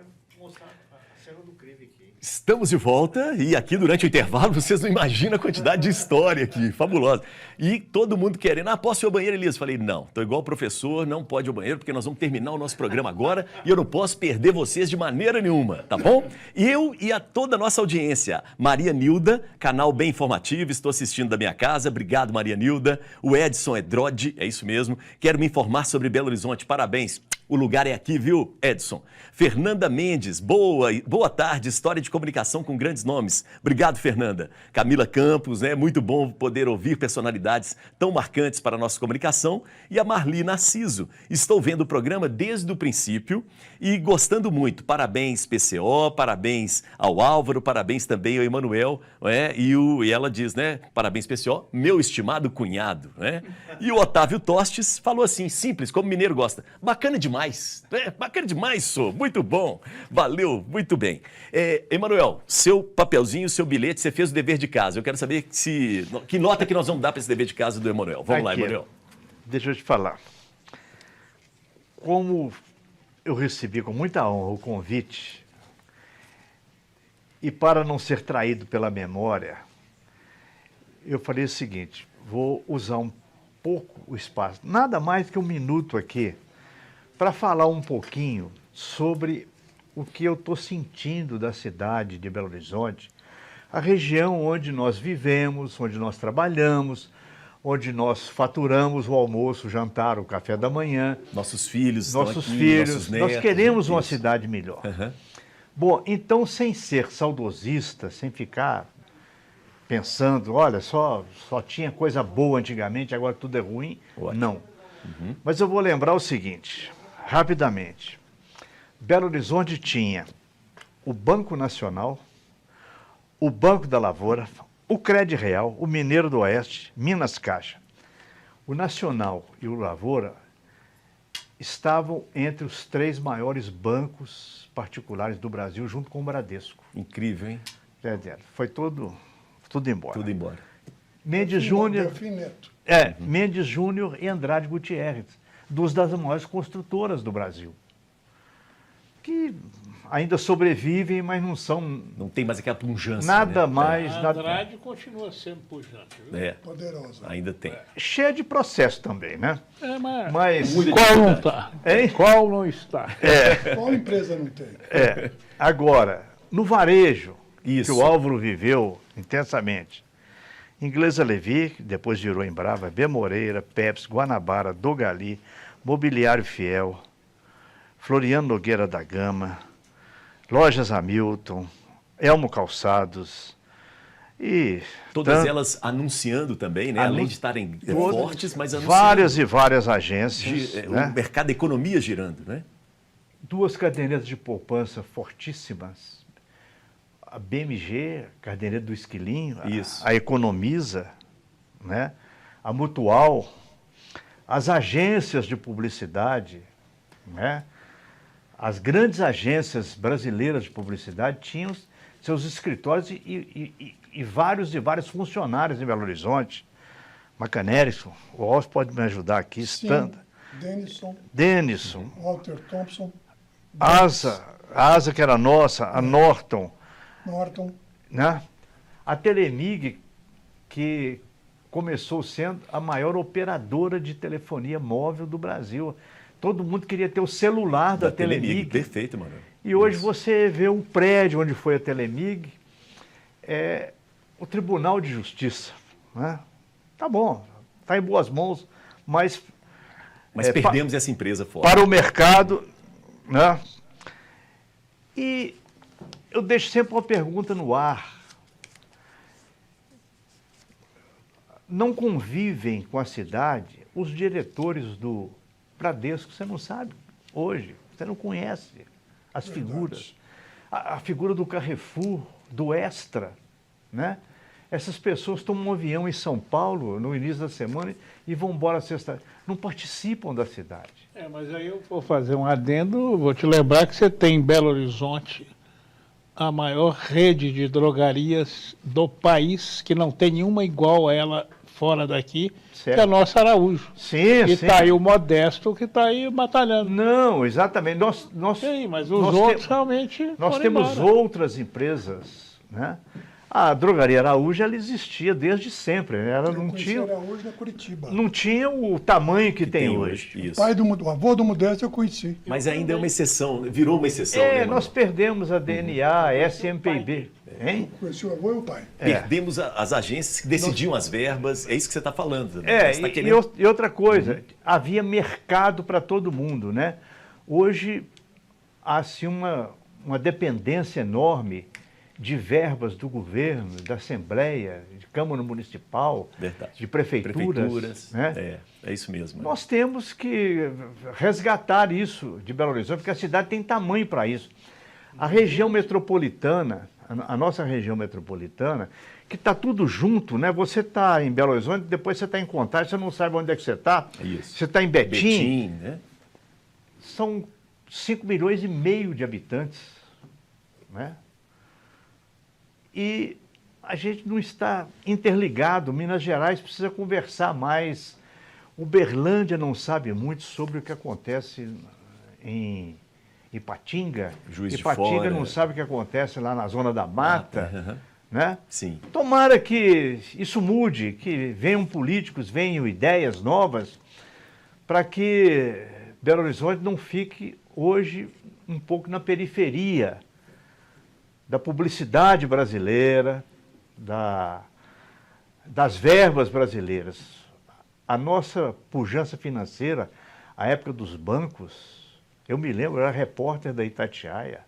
quero mostrar a cena do crime aqui. Estamos de volta e aqui durante o intervalo vocês não imaginam a quantidade de história aqui, fabulosa. E todo mundo querendo, posso ir ao banheiro, Elias? Falei, não, tô igual o professor, não pode ir ao banheiro porque nós vamos terminar o nosso programa agora e eu não posso perder vocês de maneira nenhuma, tá bom? Eu e a toda a nossa audiência, Maria Nilda, canal bem informativo, estou assistindo da minha casa, obrigado Maria Nilda. O Edson Edrode, é isso mesmo, quero me informar sobre Belo Horizonte, parabéns. O lugar é aqui, viu, Edson? Fernanda Mendes, boa tarde, história de comunicação com grandes nomes. Obrigado, Fernanda. Camila Campos, né? Muito bom poder ouvir personalidades tão marcantes para a nossa comunicação. E a Marli Narciso. Estou vendo o programa desde o princípio e gostando muito. Parabéns, PCO, parabéns ao Álvaro, parabéns também ao Emanuel. Né? E ela diz, né? Parabéns, PCO, meu estimado cunhado. Né? E o Otávio Tostes falou assim, simples, como mineiro gosta. Bacana demais. Bacana demais, sou. Muito bom. Valeu, muito bem. Emanuel, seu papelzinho, seu bilhete, você fez o dever de casa. Eu quero saber que nota que nós vamos dar para esse dever de casa do Emanuel. Vamos lá, Emanuel. Deixa eu te falar. Como eu recebi com muita honra o convite, e para não ser traído pela memória, eu falei o seguinte, vou usar um pouco o espaço, nada mais que um minuto aqui, para falar um pouquinho sobre o que eu estou sentindo da cidade de Belo Horizonte, a região onde nós vivemos, onde nós trabalhamos, onde nós faturamos o almoço, o jantar, o café da manhã. Nossos filhos nossos aqui, filhos, nossos netos. Nós queremos uma cidade melhor. Uhum. Bom, então, sem ser saudosista, sem ficar pensando, olha, só tinha coisa boa antigamente, agora tudo é ruim. Ótimo. Não. Uhum. Mas eu vou lembrar o seguinte, rapidamente. Belo Horizonte tinha o Banco Nacional, o Banco da Lavoura, o Crédito Real, o Mineiro do Oeste, Minas Caixa. O Nacional e o Lavoura estavam entre os 3 maiores bancos particulares do Brasil, junto com o Bradesco. Incrível, hein? Foi tudo embora. Tudo embora. Mendes Júnior. Mendes Júnior e Andrade Gutierrez, duas das maiores construtoras do Brasil, que ainda sobrevivem, mas não são... Não tem mais aquela pujança. Nada né? mais... A Andrade continua sendo pujante, viu? Poderosa. Ainda tem. Cheia de processo também, né? Mas qual não está? Qual não está? Qual empresa não tem? Agora, no varejo, Isso. que o Álvaro viveu intensamente, Inglesa Levi, depois virou Embrava, B. Moreira, Pepsi, Guanabara, Dogali, Mobiliário Fiel, Floriano Nogueira da Gama, Lojas Hamilton, Elmo Calçados e... Todas elas anunciando também, né? Além de estarem fortes, mas anunciando. Várias e várias agências. O mercado da economia girando, né? 2 cadernetas de poupança fortíssimas. A BMG, caderneta do Esquilinho, a Economiza, né? A Mutual, as agências de publicidade, né? As grandes agências brasileiras de publicidade tinham seus escritórios e vários funcionários em Belo Horizonte. Macanérico, o Alves pode me ajudar aqui. Sim, Denison. Walter Thompson. Asa, que era nossa, a Norton. Né? A Telemig, que começou sendo a maior operadora de telefonia móvel do Brasil. Todo mundo queria ter o celular da Telemig. Perfeito, mano. E hoje você vê um prédio onde foi a Telemig, o Tribunal de Justiça. Né? Tá bom, está em boas mãos, mas perdemos essa empresa fora. Para o mercado, né? E eu deixo sempre uma pergunta no ar. Não convivem com a cidade os diretores do Bradesco, você não sabe hoje, você não conhece as figuras. A figura do Carrefour, do Extra, né? Essas pessoas tomam um avião em São Paulo no início da semana e vão embora sexta. Não participam da cidade. Mas aí eu vou fazer um adendo, vou te lembrar que você tem em Belo Horizonte a maior rede de drogarias do país, que não tem nenhuma igual a ela fora daqui, Certo. que é a nossa Araújo. Sim, E sim. está aí o Modesto que está aí batalhando. Não, exatamente. Sim, mas os nós outros te- realmente Nós foram temos embora. outras empresas, né? A Drogaria Araújo, ela existia desde sempre, né? Ela Eu não conheci tinha, Araújo na Curitiba. não tinha o tamanho que tem hoje. Isso. O avô do Modesto eu conheci. Mas ainda é uma exceção, virou uma exceção, né, Nós Manuel? perdemos a DNA, SMPB, hein? Conheci o avô e o pai. Perdemos as agências que decidiam as verbas, é isso que você está falando. Né? Você tá E, querendo... e outra coisa, havia mercado para todo mundo, né? Hoje, há assim, uma dependência enorme de verbas do governo, da Assembleia, de Câmara Municipal, Verdade. de prefeituras. Né? É isso mesmo. Nós temos que resgatar isso de Belo Horizonte, porque a cidade tem tamanho para isso. A região metropolitana, a nossa região metropolitana, que está tudo junto, né? Você está em Belo Horizonte, depois você está em Contagem, você não sabe onde é que você está. Isso. Você está em Betim. né? São 5 milhões e meio de habitantes, né? E a gente não está interligado. Minas Gerais precisa conversar mais. Uberlândia não sabe muito sobre o que acontece em Ipatinga. Juiz de Ipatinga Fora. não sabe o que acontece lá na Zona da Mata, né? Sim. Tomara que isso mude, que venham políticos, venham ideias novas, para que Belo Horizonte não fique hoje um pouco na periferia da publicidade brasileira, das verbas brasileiras. A nossa pujança financeira, a época dos bancos, eu me lembro, eu era repórter da Itatiaia.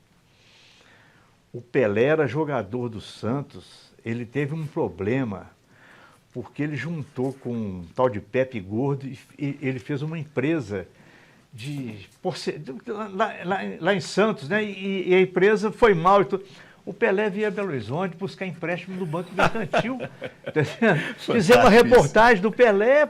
O Pelé era jogador do Santos, ele teve um problema, porque ele juntou com um tal de Pepe Gordo e ele fez uma empresa lá em Santos, né? E a empresa foi mal. O Pelé via Belo Horizonte buscar empréstimo no Banco Mercantil. Fizemos uma reportagem do Pelé.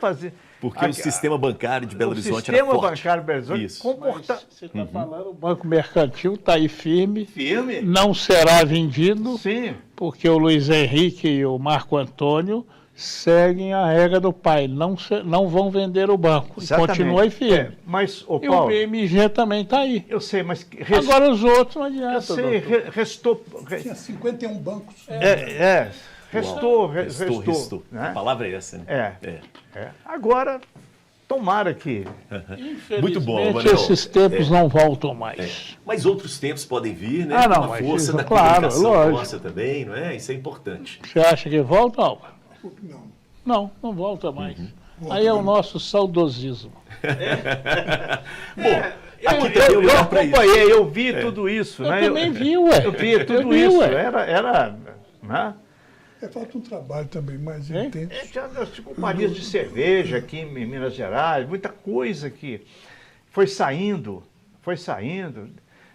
Porque o sistema bancário de Belo Horizonte era forte. O sistema bancário de Belo Horizonte Isso. Mas você está falando, o Banco Mercantil está aí firme, Firme? não será vendido, Sim. porque o Luiz Henrique e o Marco Antônio seguem a regra do pai, não vão vender o banco. E Exatamente. continua aí firme. Mas, ô E o Paulo, BMG também está aí. eu sei, mas... Agora os outros não adianta. eu sei, doutor. restou... Tinha 51 bancos. restou, Restou. né? A palavra é essa, né? Agora, tomara que... Muito bom, Infelizmente, Manuel. esses tempos não voltam mais. Mas outros tempos podem vir, né? Ah, não, Com a mas força isso, da claro, comunicação lógico. nossa também, não é? Isso é importante. Você acha que volta, Álvaro? Não. Não volta mais. Volta Aí é o mais. nosso saudosismo. Bom, aqui também é Eu lugar para isso. acompanhei, eu vi tudo isso. Eu né? também vi, ué. Eu vi tudo vi, isso. ué. Era né? Falta um trabalho também mais Hein? intenso. Tinha as companhias de cerveja aqui em Minas Gerais, muita coisa que foi saindo.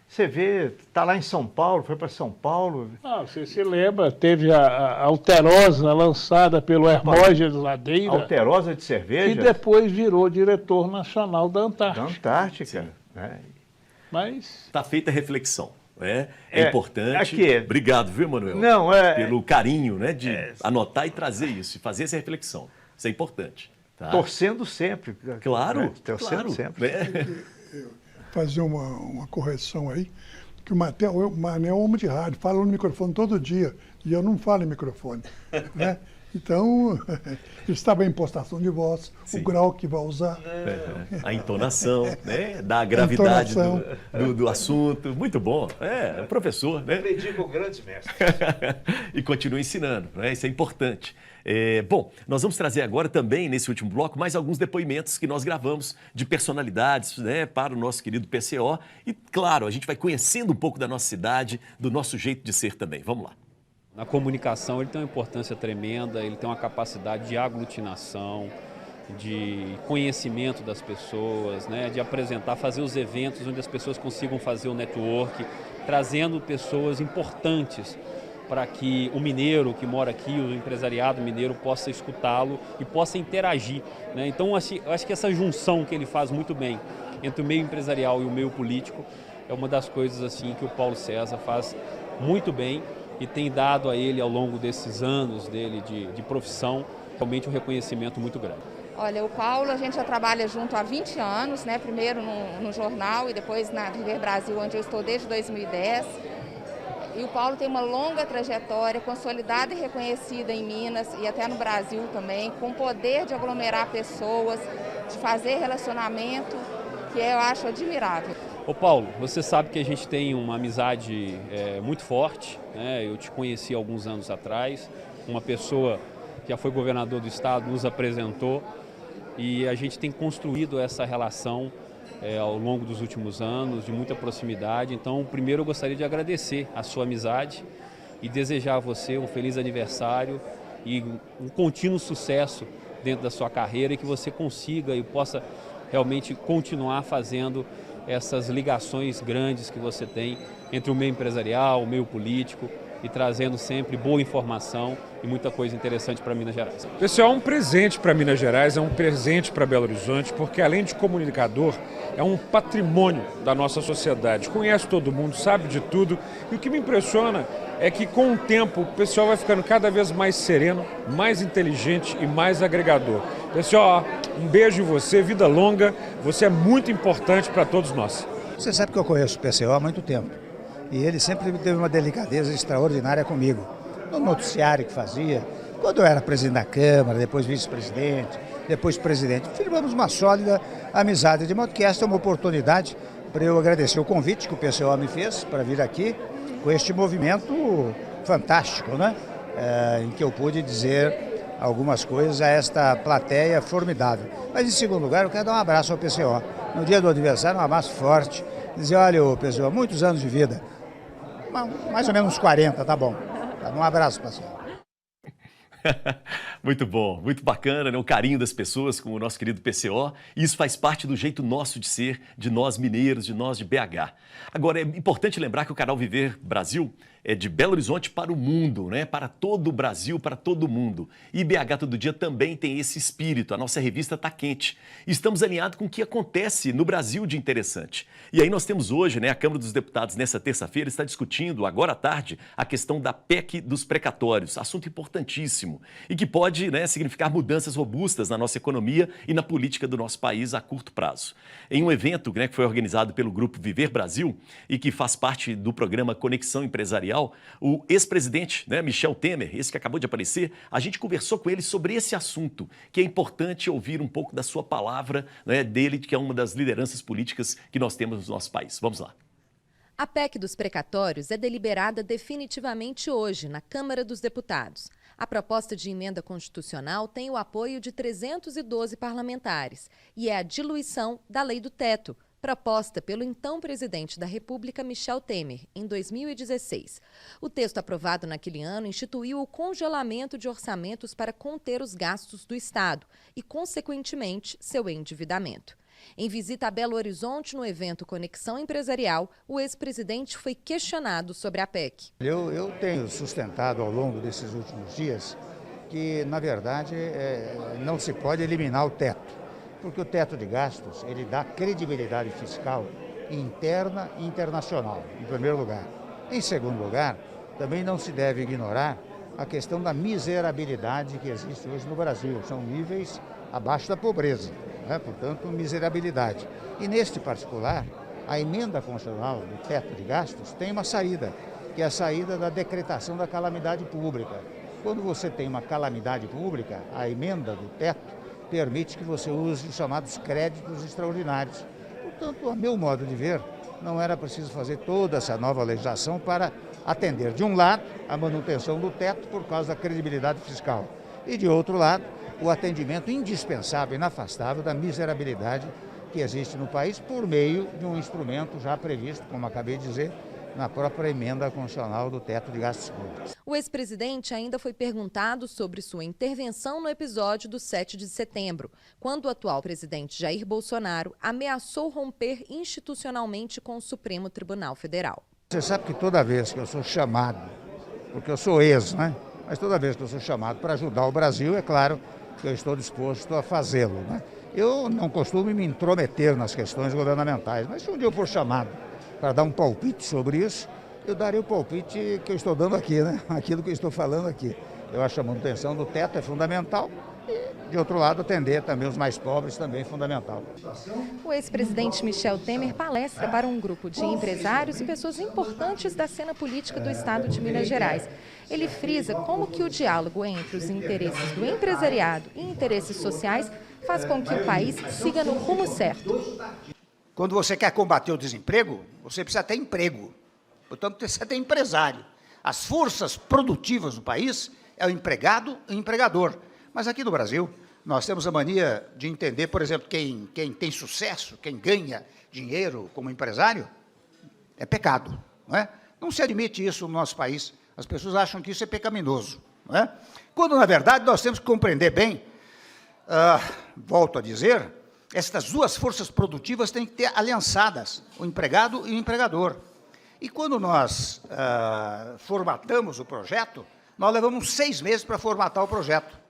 Você vê, está lá em São Paulo, foi para São Paulo. Ah, você se lembra, teve a Alterosa lançada pelo Hermógenes Ladeira, Alterosa de que cerveja depois virou diretor nacional da da Antártica. Antártica. Né? Mas Está feita a reflexão. É importante. aqui. Obrigado, viu, Manuel? Não, Pelo carinho, né? De anotar e trazer isso, e fazer essa reflexão. Isso é importante. Tá? Torcendo sempre. Claro, né? Torcendo claro. sempre. Fazer uma correção aí, que o Mané é um homem de rádio, fala no microfone todo dia, e eu não falo em microfone. Né? Então, está bem impostação de voz, Sim. o grau que vai usar. A entonação, né? Da gravidade Entonação. do assunto. Muito bom. Professor, né? Aprendi com grandes mestres. E continua ensinando, né? Isso é importante. Bom, nós vamos trazer agora também, nesse último bloco, mais alguns depoimentos que nós gravamos de personalidades, né, para o nosso querido PCO. E, claro, a gente vai conhecendo um pouco da nossa cidade, do nosso jeito de ser também. Vamos lá. Na comunicação ele tem uma importância tremenda, ele tem uma capacidade de aglutinação, de conhecimento das pessoas, né, de apresentar, fazer os eventos onde as pessoas consigam fazer o network, trazendo pessoas importantes para que o mineiro que mora aqui, o empresariado mineiro, possa escutá-lo e possa interagir. Né? Então, eu acho que essa junção que ele faz muito bem entre o meio empresarial e o meio político é uma das coisas assim que o Paulo César faz muito bem e tem dado a ele, ao longo desses anos dele de profissão, realmente um reconhecimento muito grande. Olha, o Paulo, a gente já trabalha junto há 20 anos, né? Primeiro no jornal e depois na Viver Brasil, onde eu estou desde 2010. E o Paulo tem uma longa trajetória, consolidada e reconhecida em Minas e até no Brasil também, com poder de aglomerar pessoas, de fazer relacionamento, que eu acho admirável. Ô Paulo, você sabe que a gente tem uma amizade muito forte, né? Eu te conheci alguns anos atrás, uma pessoa que já foi governador do estado nos apresentou e a gente tem construído essa relação ao longo dos últimos anos, de muita proximidade. Então, primeiro eu gostaria de agradecer a sua amizade e desejar a você um feliz aniversário e um contínuo sucesso dentro da sua carreira e que você consiga e possa realmente continuar fazendo essas ligações grandes que você tem entre o meio empresarial, o meio político e trazendo sempre boa informação e muita coisa interessante para Minas Gerais. Pessoal, um presente para Minas Gerais, é um presente para Belo Horizonte, porque além de comunicador, é um patrimônio da nossa sociedade. Conhece todo mundo, sabe de tudo. E o que me impressiona é que com o tempo o pessoal vai ficando cada vez mais sereno, mais inteligente e mais agregador. Pessoal, um beijo em você, vida longa, você é muito importante para todos nós. Você sabe que eu conheço o PCO há muito tempo. E ele sempre teve uma delicadeza extraordinária comigo. No noticiário que fazia, quando eu era presidente da Câmara, depois vice-presidente, depois presidente. Firmamos uma sólida amizade, de modo que esta é uma oportunidade para eu agradecer o convite que o PCO me fez para vir aqui com este movimento fantástico, né? Em que eu pude dizer algumas coisas a esta plateia formidável. Mas em segundo lugar, eu quero dar um abraço ao PCO. No dia do aniversário, um abraço forte. Dizer, olha, PCO, muitos anos de vida. Mais ou menos uns 40, tá bom. Um abraço, pessoal. Muito bom, muito bacana, né? O carinho das pessoas com o nosso querido PCO. E isso faz parte do jeito nosso de ser, de nós mineiros, de nós de BH. Agora, é importante lembrar que o canal Viver Brasil é de Belo Horizonte para o mundo, né? Para todo o Brasil, para todo o mundo. E BH Todo Dia também tem esse espírito. A nossa revista está quente. Estamos alinhados com o que acontece no Brasil de interessante. E aí nós temos hoje, né? A Câmara dos Deputados, nessa terça-feira, está discutindo, agora à tarde, a questão da PEC dos precatórios. Assunto importantíssimo e que pode, né, significar mudanças robustas na nossa economia e na política do nosso país a curto prazo. Em um evento, né, que foi organizado pelo Grupo Viver Brasil e que faz parte do programa Conexão Empresarial, o ex-presidente, né, Michel Temer, esse que acabou de aparecer, a gente conversou com ele sobre esse assunto, que é importante ouvir um pouco da sua palavra, né, dele, que é uma das lideranças políticas que nós temos no nosso país. Vamos lá. A PEC dos precatórios é deliberada definitivamente hoje na Câmara dos Deputados. A proposta de emenda constitucional tem o apoio de 312 parlamentares e é a diluição da Lei do Teto, proposta pelo então presidente da República, Michel Temer, em 2016. O texto aprovado naquele ano instituiu o congelamento de orçamentos para conter os gastos do Estado e, consequentemente, seu endividamento. Em visita a Belo Horizonte, no evento Conexão Empresarial, o ex-presidente foi questionado sobre a PEC. Eu tenho sustentado ao longo desses últimos dias que, na verdade, não se pode eliminar o teto, porque o teto de gastos ele dá credibilidade fiscal interna e internacional, em primeiro lugar. Em segundo lugar, também não se deve ignorar a questão da miserabilidade que existe hoje no Brasil. São níveis abaixo da pobreza, né? Portanto, miserabilidade. E neste particular, a emenda constitucional do teto de gastos tem uma saída, que é a saída da decretação da calamidade pública. Quando você tem uma calamidade pública, a emenda do teto permite que você use os chamados créditos extraordinários. Portanto, a meu modo de ver, não era preciso fazer toda essa nova legislação para atender, de um lado, a manutenção do teto por causa da credibilidade fiscal e, de outro lado, o atendimento indispensável e inafastável da miserabilidade que existe no país por meio de um instrumento já previsto, como acabei de dizer, na própria emenda constitucional do teto de gastos públicos. O ex-presidente ainda foi perguntado sobre sua intervenção no episódio do 7 de setembro, quando o atual presidente Jair Bolsonaro ameaçou romper institucionalmente com o Supremo Tribunal Federal. Você sabe que toda vez que eu sou chamado, porque eu sou ex, né? Mas toda vez que eu sou chamado para ajudar o Brasil, é claro que eu estou disposto a fazê-lo, né? Eu não costumo me intrometer nas questões governamentais, mas se um dia eu for chamado para dar um palpite sobre isso, eu darei o palpite que eu estou dando aqui, né? Aquilo que eu estou falando aqui. Eu acho que a manutenção do teto é fundamental e, de outro lado, atender também os mais pobres também é fundamental. O ex-presidente Michel Temer palestra para um grupo de empresários e pessoas importantes da cena política do estado de Minas Gerais. Ele frisa como que o diálogo entre os interesses do empresariado e interesses sociais faz com que o país siga no rumo certo. Quando você quer combater o desemprego, você precisa ter emprego. Portanto, precisa ter empresário. As forças produtivas do país é o empregado e o empregador. Mas aqui no Brasil, nós temos a mania de entender, por exemplo, quem tem sucesso, quem ganha dinheiro como empresário, é pecado. Não é? Não se admite isso no nosso país. As pessoas acham que isso é pecaminoso. Não é? Quando, na verdade, nós temos que compreender bem, volto a dizer, estas duas forças produtivas têm que ter aliançadas, o empregado e o empregador. E quando nós formatamos o projeto, nós levamos 6 meses para formatar o projeto.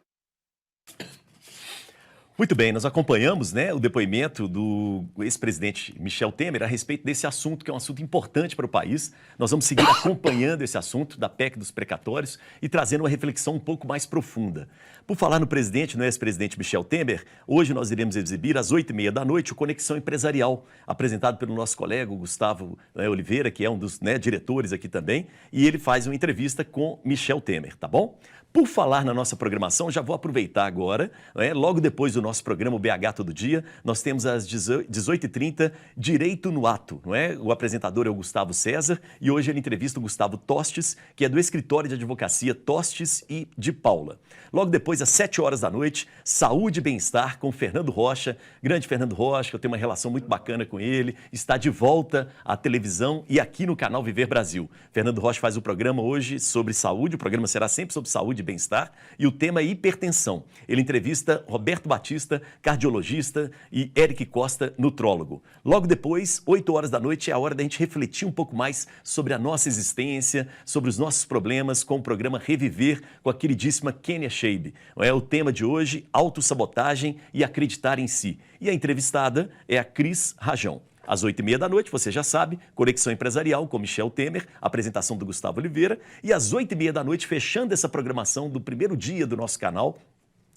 Muito bem, nós acompanhamos, né, o depoimento do ex-presidente Michel Temer a respeito desse assunto, que é um assunto importante para o país. Nós vamos seguir acompanhando esse assunto da PEC dos precatórios e trazendo uma reflexão um pouco mais profunda. Por falar no presidente, no ex-presidente Michel Temer, hoje nós iremos exibir às 8h30 da noite o Conexão Empresarial, apresentado pelo nosso colega Gustavo Oliveira, que é um dos diretores aqui também, e ele faz uma entrevista com Michel Temer, tá bom? Por falar na nossa programação, já vou aproveitar agora, logo depois do nosso programa o BH Todo Dia, nós temos às 18h30 Direito no Ato, não é? O apresentador é o Gustavo César e hoje ele entrevista o Gustavo Tostes, que é do escritório de advocacia Tostes e de Paula. Logo depois, às 7h da noite, Saúde e Bem-Estar com Fernando Rocha, grande Fernando Rocha, eu tenho uma relação muito bacana com ele, está de volta à televisão e aqui no canal Viver Brasil. Fernando Rocha faz o programa hoje sobre saúde, o programa será sempre sobre saúde e bem-estar, e o tema é hipertensão. Ele entrevista Roberto Batista, cardiologista, e Eric Costa, nutrólogo. Logo depois, 8h da noite, é a hora da gente refletir um pouco mais sobre a nossa existência, sobre os nossos problemas, com o programa Reviver, com a queridíssima Kênia Scheib. O tema de hoje, autossabotagem e acreditar em si. E a entrevistada é a Cris Rajão. Às 8h30 da noite, você já sabe, Conexão Empresarial com Michel Temer, apresentação do Gustavo Oliveira. E às 8h30 da noite, fechando essa programação do primeiro dia do nosso canal,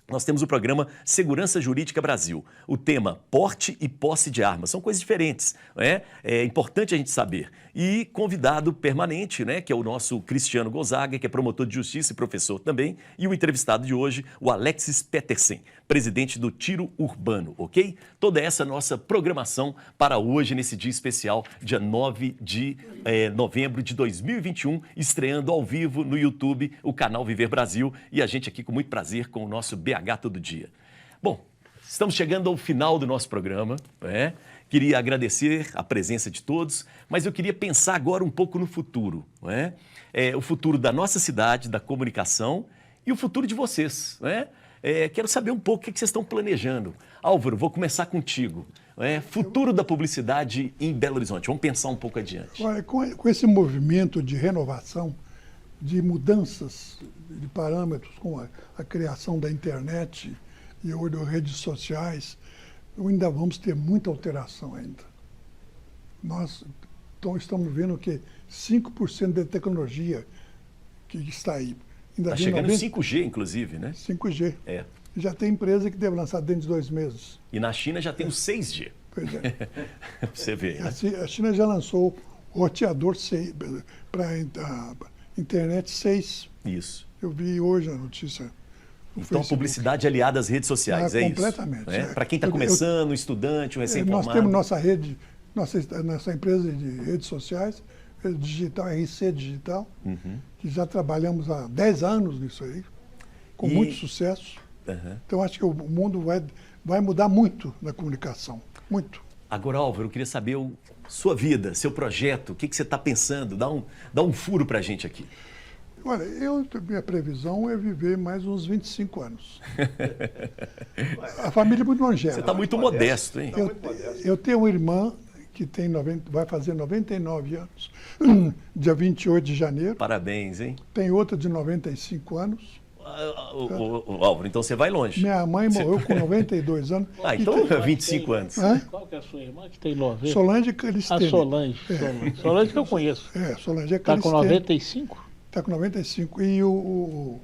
nós temos o programa Segurança Jurídica Brasil. O tema porte e posse de armas. São coisas diferentes, não é? É importante a gente saber. E convidado permanente, né, que é o nosso Cristiano Gonzaga, que é promotor de justiça e professor também. E o entrevistado de hoje, o Alexis Petersen, presidente do Tiro Urbano, ok? Toda essa nossa programação para hoje, nesse dia especial, dia 9 de novembro de 2021, estreando ao vivo no YouTube o canal Viver Brasil. E a gente aqui com muito prazer com o nosso BH Todo Dia. Bom, estamos chegando ao final do nosso programa, né? Queria agradecer a presença de todos, mas eu queria pensar agora um pouco no futuro, né? O futuro da nossa cidade, da comunicação e o futuro de vocês, né? Quero saber um pouco o que vocês estão planejando. Álvaro, vou começar contigo. Futuro da publicidade em Belo Horizonte. Vamos pensar um pouco adiante. Olha, com esse movimento de renovação, de mudanças de parâmetros, com a criação da internet e hoje das redes sociais, ainda vamos ter muita alteração ainda. Nós estamos vendo que 5% da tecnologia que está aí. Está chegando 5G, inclusive, né? 5G. Já tem empresa que deve lançar dentro de 2 meses. E na China já tem o 6G. Pois é. Você vê. Né? A China já lançou o roteador para a internet 6. Isso. Eu vi hoje a notícia. Então, publicidade aliada às redes sociais, é completamente, isso? Para quem está começando, estudante, um recém-formado. Nós temos nossa rede, nossa empresa de redes sociais, digital, RC Digital, que já trabalhamos há 10 anos nisso aí, com muito sucesso. Então, acho que o mundo vai mudar muito na comunicação, muito. Agora, Álvaro, eu queria saber sua vida, seu projeto, o que você está pensando? Dá um furo para a gente aqui. Olha, minha previsão é viver mais uns 25 anos. A família é muito longeva. Você está muito modesto, hein? Eu tenho uma irmã que vai fazer 99 anos, dia 28 de janeiro. Parabéns, hein? Tem outra de 95 anos. Álvaro, então você vai longe. Minha mãe morreu com 92 anos. Então 25 anos. Qual que é a sua irmã que tem 90? Solange Calistene. Solange. Solange que eu conheço. Solange é Calistene. Está com 95? Está com 95. E o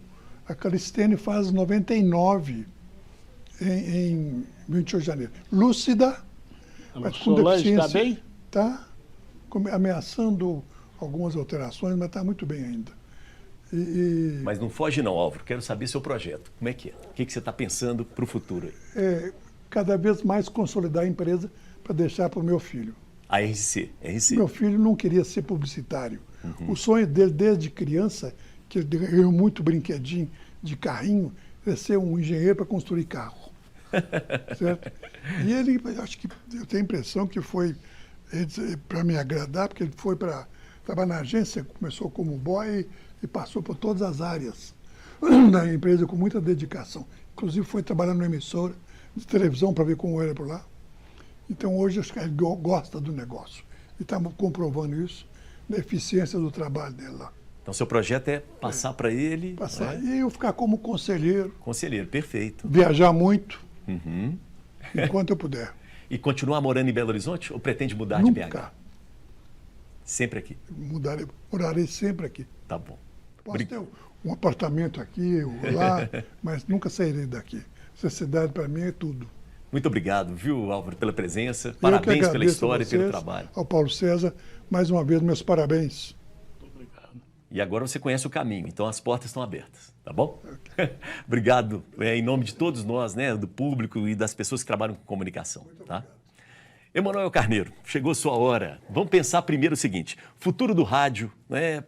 A Calistene faz 99 em 28 de janeiro. Lúcida, mas com Solange está deficiência. bem? Está ameaçando algumas alterações, mas está muito bem ainda. Mas não foge não, Álvaro. Quero saber seu projeto. Como é que é? O que você está pensando para o futuro aí? Cada vez mais consolidar a empresa para deixar para o meu filho. A RC. Meu filho não queria ser publicitário. O sonho dele, desde criança, que ele ganhou muito brinquedinho de carrinho, é ser um engenheiro para construir carro. Certo? E ele, acho que eu tenho a impressão que foi para me agradar, porque ele foi para trabalhar na agência, começou como boy e passou por todas as áreas da empresa com muita dedicação. Inclusive foi trabalhar na emissora de televisão para ver como era por lá. Então hoje acho que ele gosta do negócio. E estamos comprovando isso, da eficiência do trabalho dele lá. Então seu projeto é passar para ele... Passar. E eu ficar como conselheiro. Conselheiro, perfeito. Viajar muito, enquanto eu puder. E continuar morando em Belo Horizonte ou pretende mudar Nunca. de BH? Sempre aqui? Morarei sempre aqui. Tá bom. Posso ter um apartamento aqui ou lá, mas nunca sairei daqui. Essa cidade para mim é tudo. Muito obrigado, viu, Álvaro, pela presença. Parabéns pela história e pelo trabalho. Ao Paulo César, mais uma vez, meus parabéns. E agora você conhece o caminho, então as portas estão abertas, tá bom? Obrigado, em nome de todos nós, né, do público e das pessoas que trabalham com comunicação, tá? Emanuel Carneiro, chegou sua hora. Vamos pensar primeiro o seguinte, futuro do rádio, né?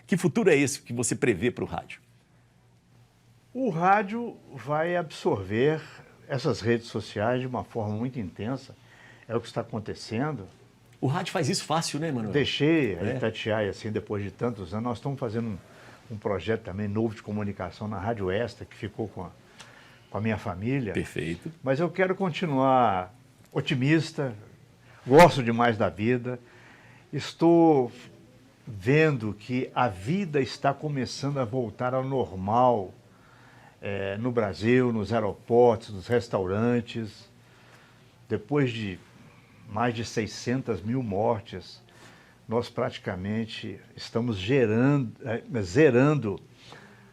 Que futuro é esse que você prevê para o rádio? O rádio vai absorver essas redes sociais de uma forma muito intensa. É o que está acontecendo. O rádio faz isso fácil, né, Emanuel? Deixei a Itatiaia, assim, depois de tantos anos. Nós estamos fazendo um projeto também novo de comunicação na Rádio Extra, que ficou com a minha família. Perfeito. Mas eu quero continuar otimista, gosto demais da vida. Estou vendo que a vida está começando a voltar ao normal no Brasil, nos aeroportos, nos restaurantes. Depois de mais de 600 mil mortes, nós praticamente estamos zerando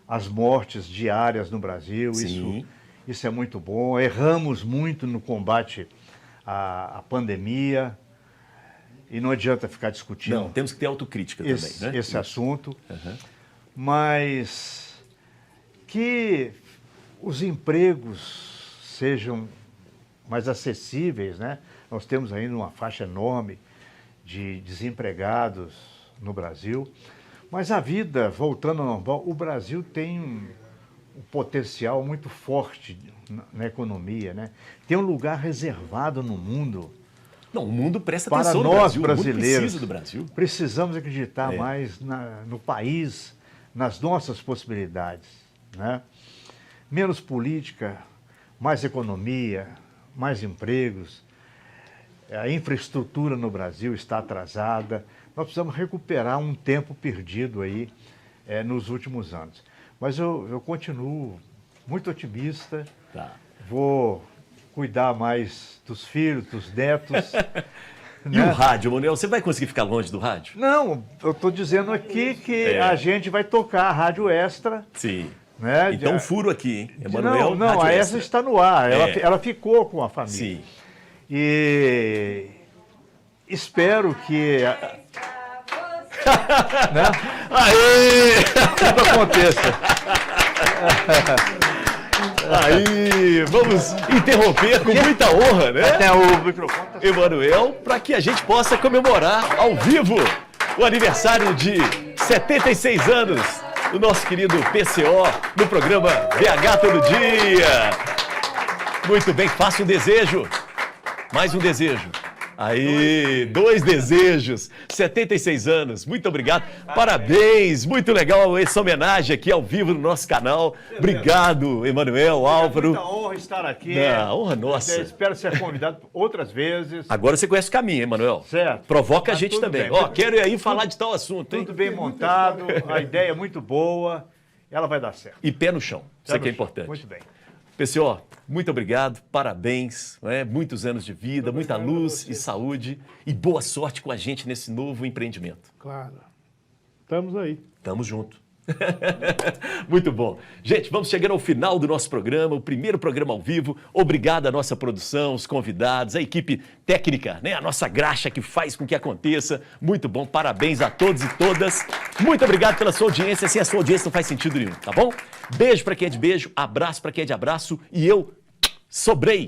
as mortes diárias no Brasil. Isso é muito bom. Erramos muito no combate à pandemia e não adianta ficar discutindo. Não, temos que ter autocrítica também, né? Esse assunto. Mas que os empregos sejam mais acessíveis, né? Nós temos ainda uma faixa enorme de desempregados no Brasil, mas a vida, voltando ao normal, o Brasil tem um potencial muito forte na economia, né? Tem um lugar reservado no mundo. Não, o mundo presta para atenção nós no Brasil. Brasileiros. O mundo precisa do Brasil. Precisamos acreditar mais no país, nas nossas possibilidades, né? Menos política, mais economia, mais empregos. A infraestrutura no Brasil está atrasada. Nós precisamos recuperar um tempo perdido aí nos últimos anos. Mas eu continuo muito otimista. Tá. Vou cuidar mais dos filhos, dos netos. E o rádio, Emanuel, você vai conseguir ficar longe do rádio? Não, eu estou dizendo aqui que a gente vai tocar a Rádio Extra. Sim. Né? Então, furo aqui, hein? Emanuel, não, a Extra está no ar. Ela ficou com a família. Sim. E espero que né? Aê! Tudo aconteça. Aí, vamos interromper com muita honra, né? Até o microfone. Emanuel, para que a gente possa comemorar ao vivo o aniversário de 76 anos do nosso querido PCO no programa BH Todo Dia. Muito bem, faça um desejo. Mais um desejo. Aí, 2 desejos, 76 anos, muito obrigado, parabéns, muito legal essa homenagem aqui ao vivo no nosso canal. Obrigado, Emanuel, Álvaro. É muita honra estar aqui. Honra nossa. Espero ser convidado outras vezes. Agora você conhece o caminho, Emanuel. Certo. Provoca a gente também. Bem. Quero ir aí falar de tal assunto, hein? Tudo bem montado, a ideia é muito boa, ela vai dar certo. E pé no chão, isso aqui é importante. Muito bem. Pessoal, muito obrigado, parabéns, né? Muitos anos de vida, muita luz e saúde e boa sorte com a gente nesse novo empreendimento. Claro. Estamos aí. Tamo junto. Muito bom. Gente, vamos chegando ao final do nosso programa, o primeiro programa ao vivo. Obrigado à nossa produção, os convidados, a equipe técnica, né? A nossa graxa que faz com que aconteça. Muito bom, parabéns a todos e todas. Muito obrigado pela sua audiência. Sem a sua audiência não faz sentido nenhum, tá bom? Beijo para quem é de beijo, abraço para quem é de abraço e eu sobrei.